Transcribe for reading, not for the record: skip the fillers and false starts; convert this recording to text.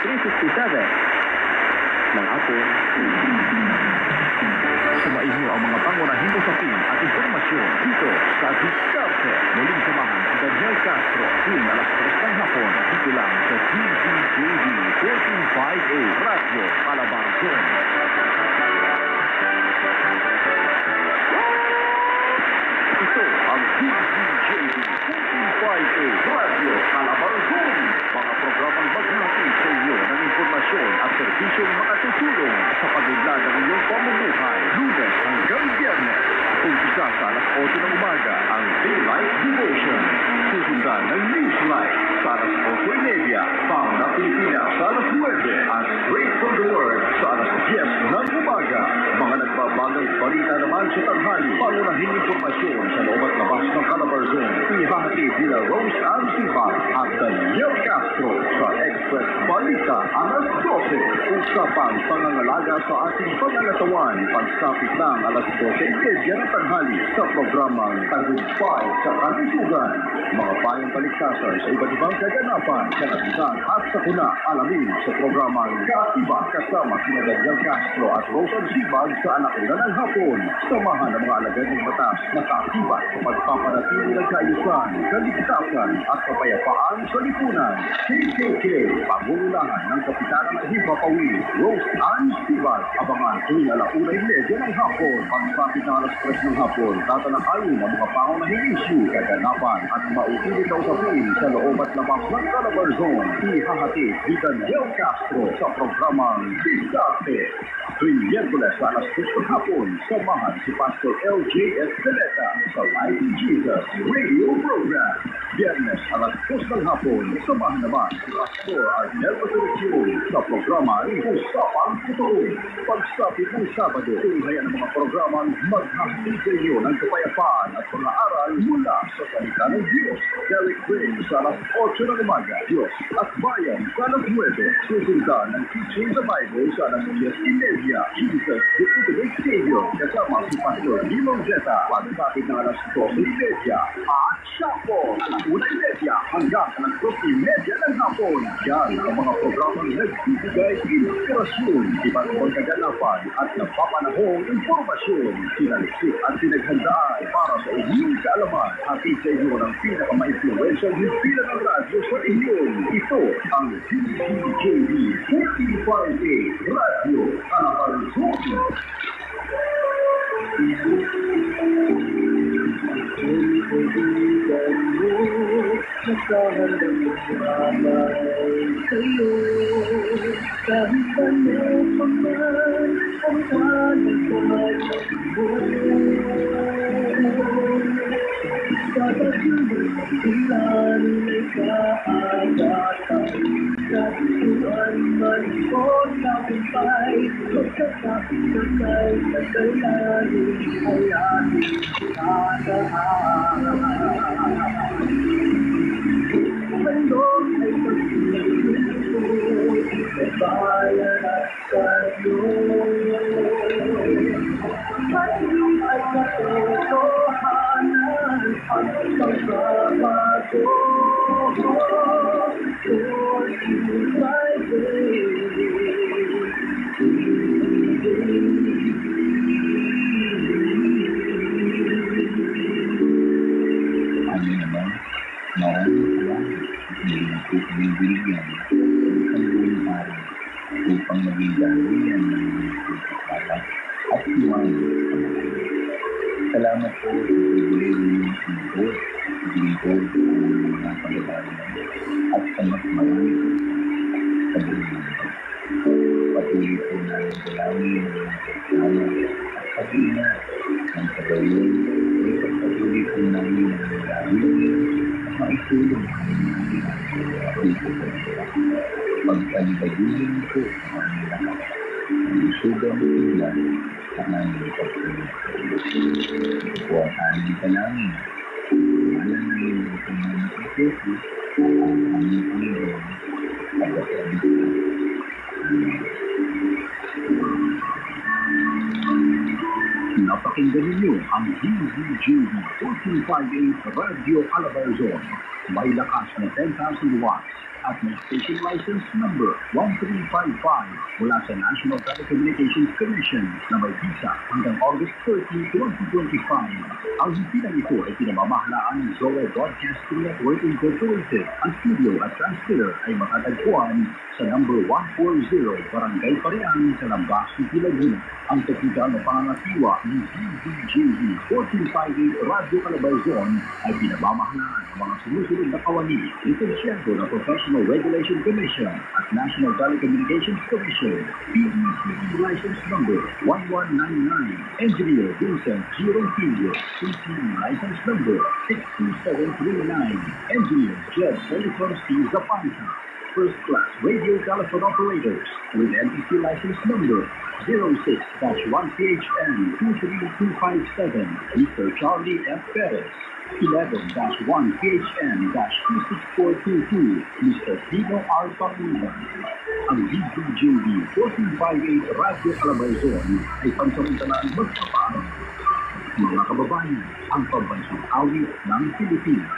3:57 ng hapon. Sumaiho ang mga pangunahing usapin at informasyon dito sa Diskarte. Muling samahan si Daniel Castro tuwing alas 3 ng hapon dito lang sa DZJV 1458 Radio Calabarzon. Ito ang DZJV 1458 Radio Calabarzon. Mga programang maghatid sa iyo ng informasyon at serbisyong makatutulong sa pag-unlad ng iyong pamumuhay. Lunes hanggang Biyernes. Umpisa sa alas 8 ng umaga ang Daylight Devotion. Susundan ng Newslight sa alas 8:30. Pang na Pilipinas sa alas 9 at Straight from the Word sa alas 10 ng umaga. Mga nagbabagang balita naman sa tanghali. Pangunahing informasyon sa loob at labas ng Calabarzon. Ihahatid nila Rose Ancibal at Daniel Castro sa Express Balita alas 12. Usapang pangangalaga sa ating pangangatawan. Pagsapit lang alas 12:30 ng tanghali sa programang Tagumpay sa Kalusugan. Mga payong paligtasan sa iba't ibang kaganapan sa nabisan at sa kuna. Alamin sa programang Katiba kasama sina Daniel Castro at Rose Ancibal sa alauna ng hapon. Samahan ang mga alagad ng batas na katibat sa pagpapanatili ng kaayusan, kaligtasan at kapayapaan sa lipunan. KKK, pangungunahan ng Kapitanan ng Himpapawid, Rose Ancibal. Abangan tuwing alauna 11 ng hapon. Pagsapit ng alas 3 ng hapon, tatalakayin ang mga pangunahing issue, kaganapan at mauulit na usapin sa loob at labas ng Calabarzon. Ihahatid ni Daniel Castro sa programang Diskarte. Tuwing Miyerkules sa alas 6 ng hapon, samahan si Pastor LJ Esteleta sa Life in Jesus Radio Program. Biyernes alas 2 ng hapon, samahan naman si Pastor Arnel Resurrección sa programa Usapang Totoo. Pagsapit ng Sabado, tunghayan ang mga programang maghahatid sa inyo ng kapayapaan at mga aral mula sa salita ng Diyos. Derek Green sa alas 8 ng umaga, Diyos at Bayan sa alas 9. Susundan ng Teaching the Bible sa alas 10:30. Jesus, the Ultimate Savior, kasama si Pastor Limon Zeta. Pagsapit ng alas 12:30 at Shapo, alas 1:30 hanggang alas 12:30 ng hapon. Yan ang mga programang nagbibigay inspirasyon, iba't ibang kaganapan at napapanahong informasyon. Sinalisip at pinaghandaan para sa inyong kaalaman. Hatid sa inyo ng pinaka-ma-influential himpilan ng radyo sa inyo. Ito ang DZJV 1458 Radio Calabarzon. Nagkahandang magmamay sa'yo. Kahit ano pa man ang kalagayan mo. Sa pagsimulan ay kaagatan. Sa bituan man ko tagumpay. Pagkasapit na kay kasalanin ay ating katahan. Handog ay pagsimulan sa bayan at sa'yo. Sa'yo ay katotohanan at pagbabago. For you my way. Ano naman, maraming salamat hindi ko binibigyan ang buong araw upang maging gawin ng pagkakala at iwanan sa mga. Salamat po sa pagbibilig ng singkod, lingkod ang mga pagbabayan at sa mas marami sa buong mundo. Patuloy po namin dalawin ang mga kasama at pag-iingat ng pagawin ay pagpatuloy po namin ang dalawin at maitulong namin at dito po sila. Pagpalibaguhin po ang aming lahat ng sugang tiglan sa aming pagpatuloy. Ito po ang aming panangin. Wala na rin ang pangalaman ng Kristo ang aming Panginoon at pagpatuloy. Napakinggan ninyo ang DZJV 1458 Radio Calabarzon. May lakas na 10,000 watts at may station license number 1355 mula sa National Telecommunications Commission na may visa hanggang August 30, 2025. Ang himpilang ito ay pinamamahalaan ng Zoe Broadcasting Network Incorporated. Ang studio at transmitter ay matatagpuan sa number 140 Barangay Pareang, Calamba City, Laguna. Ang teknikal na pangangasiwa ng DZJV 1458 Radio Calabarzon ay pinamamahalaan ng mga sumusunod na kawani, lisensyado ng Professional Regulation Commission at National Telecommunications Commission, PECE License Number 1199, Engineer Vincent G. Ronquillo, CCE License Number 62739, Engineer Jed Oliver C. Zapanta, First Class Radio Telephone Operators with NTC License Number 06-1PHN 23257, Mr. Charlie F. Perez. 11-1PHN-26422, Mr. Tino R. Panganiban. Ang DZJV 1458 Radio Calabarzon ay pansamantalang magpapaaral. Mga kababayan, ang pambansang awit ng Pilipinas.